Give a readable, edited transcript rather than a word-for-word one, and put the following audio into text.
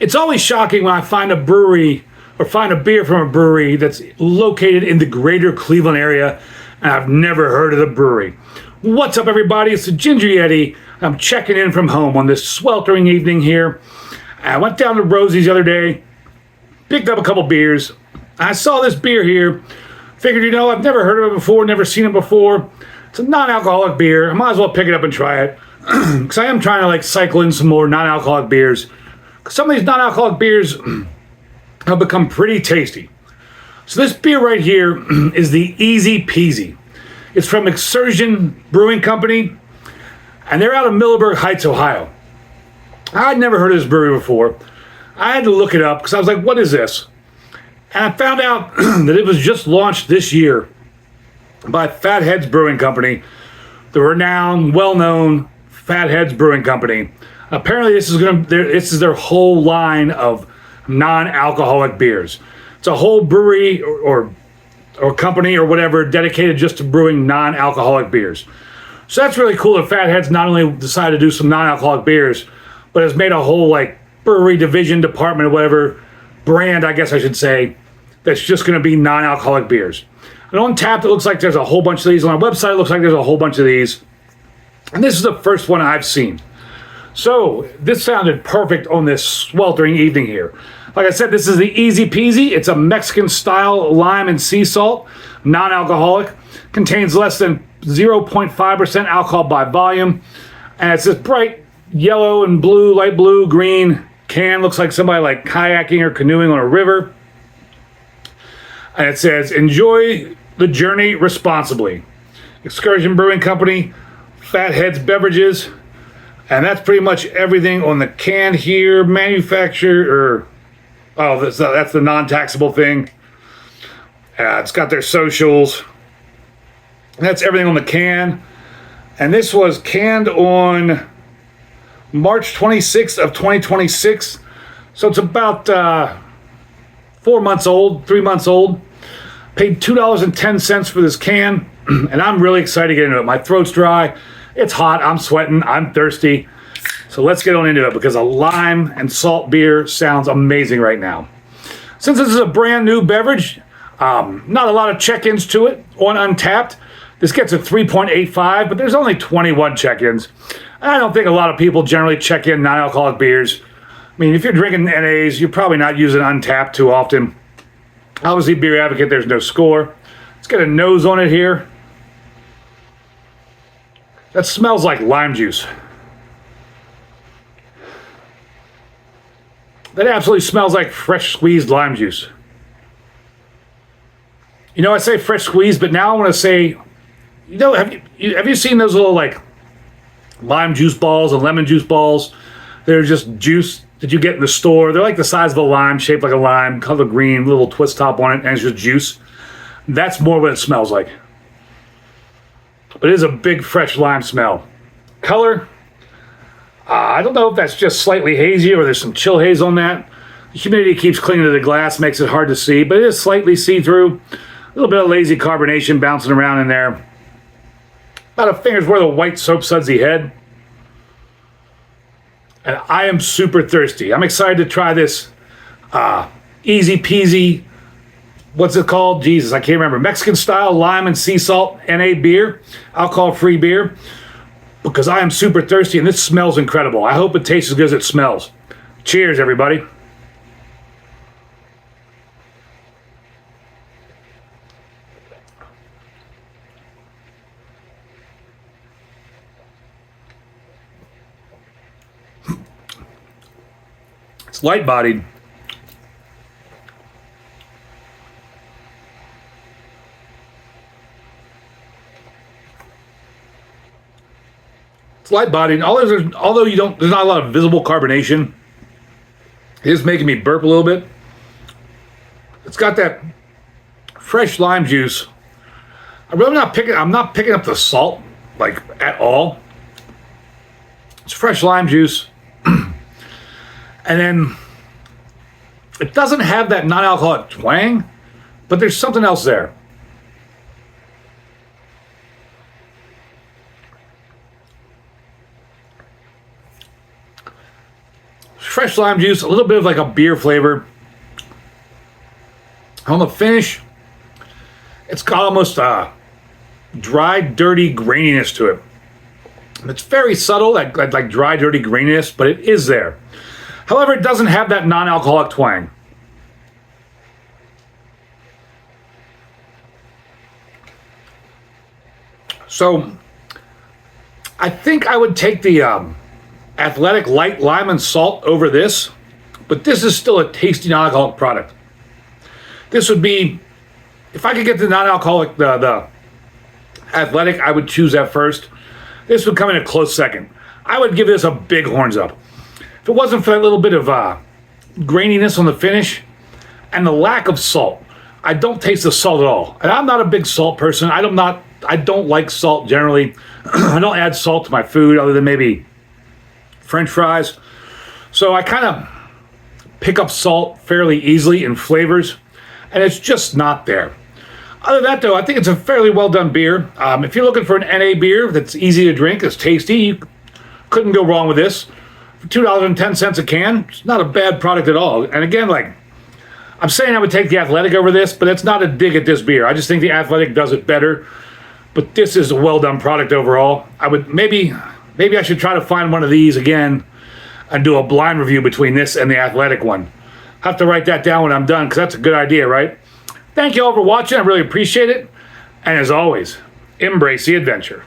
It's always shocking when I find a brewery or find a beer from a brewery that's located in the greater Cleveland area, and I've never heard of the brewery. What's up, everybody? It's the Ginger Yeti. I'm checking in from home on this sweltering evening here. I went down to Rozi's the other day, picked up a couple beers. I saw this beer here, figured, I've never heard of it before, never seen it before. It's a non-alcoholic beer. I might as well pick it up and try it, because I am trying to cycle in some more non-alcoholic beers. Some of these non-alcoholic beers have become pretty tasty. So this beer right here is the Easy Peasy. It's from Excursion Brewing Company, and they're out of Middelburg Heights, Ohio. I'd never heard of this brewery before. I had to look it up because I was like, what is this? And I found out that it was just launched this year by Fatheads Brewing Company, the renowned, well-known Fatheads Brewing Company. Apparently, this is their whole line of non-alcoholic beers. It's a whole brewery or company or whatever dedicated just to brewing non-alcoholic beers. So that's really cool that Fatheads not only decided to do some non-alcoholic beers, but has made a whole brewery division, department, or whatever brand, I guess I should say, that's just going to be non-alcoholic beers. And on tap, it looks like there's a whole bunch of these. On our website, it looks like there's a whole bunch of these. And this is the first one I've seen. So this sounded perfect on this sweltering evening here. Like I said, this is the Easy Peasy. It's a Mexican-style lime and sea salt, non-alcoholic. Contains less than 0.5% alcohol by volume. And it's this bright yellow and blue, light blue, green can. Looks like somebody kayaking or canoeing on a river. And it says, enjoy the journey responsibly. Excursion Brewing Company, Fatheads Beverages. And that's pretty much everything on the can here. Manufacturer, that's the non-taxable thing. It's got their socials. And that's everything on the can. And this was canned on March 26th of 2026. So it's about 3 months old. Paid $2.10 for this can. And I'm really excited to get into it. My throat's dry. It's hot, I'm sweating, I'm thirsty. So let's get on into it because a lime and salt beer sounds amazing right now. Since this is a brand new beverage, not a lot of check-ins to it on Untapped. This gets a 3.85, but there's only 21 check-ins. I don't think a lot of people generally check in non-alcoholic beers. I mean, if you're drinking NAs, you're probably not using Untapped too often. Obviously, Beer Advocate, there's no score. Let's get a nose on it here. That smells like lime juice. That absolutely smells like fresh squeezed lime juice. I say fresh squeezed, but now I want to say, have you seen those little lime juice balls and lemon juice balls? They're just juice that you get in the store. They're like the size of a lime, shaped like a lime, color green, little twist top on it, and it's just juice. That's more what it smells like. But it is a big, fresh lime smell. Color, I don't know if that's just slightly hazy or there's some chill haze on that. The humidity keeps clinging to the glass, makes it hard to see, but it is slightly see-through. A little bit of lazy carbonation bouncing around in there. About a finger's worth of white soap sudsy head. And I am super thirsty. I'm excited to try this Easy Peasy. What's it called? Jesus, I can't remember. Mexican-style lime and sea salt NA beer, alcohol-free beer, because I am super thirsty, and this smells incredible. I hope it tastes as good as it smells. Cheers, everybody. It's light-bodied. It's light-bodied. Although there's not a lot of visible carbonation. It is making me burp a little bit. It's got that fresh lime juice. I'm not picking up the salt at all. It's fresh lime juice. And then it doesn't have that non-alcoholic twang, but there's something else there. fresh lime juice, a little bit of like a beer flavor. On the finish, it's got almost a dry, dirty graininess to it. It's very subtle, like dry, dirty graininess, but it is there. However, it doesn't have that non-alcoholic twang. So, I think I would take the Athletic Light Lime and Salt over this, but this is still a tasty non-alcoholic product. This would be, if I could get the non-alcoholic, the Athletic, I would choose that first. This would come in a close second. I would give this a big horns up. If it wasn't for that little bit of graininess on the finish and the lack of salt, I don't taste the salt at all. And I'm not a big salt person. I don't like salt generally. I don't add salt to my food other than maybe French fries. So I kind of pick up salt fairly easily in flavors, and it's just not there. Other than that, though, I think it's a fairly well done beer. If you're looking for an NA beer that's easy to drink, it's tasty, you couldn't go wrong with this. For $2.10 a can, it's not a bad product at all. And again, like, I'm saying I would take the Athletic over this, but it's not a dig at this beer. I just think the Athletic does it better. But this is a well done product overall. I would maybe I should try to find one of these again and do a blind review between this and the Athletic one. I'll have to write that down when I'm done, because that's a good idea, right? Thank you all for watching. I really appreciate it. And as always, embrace the adventure.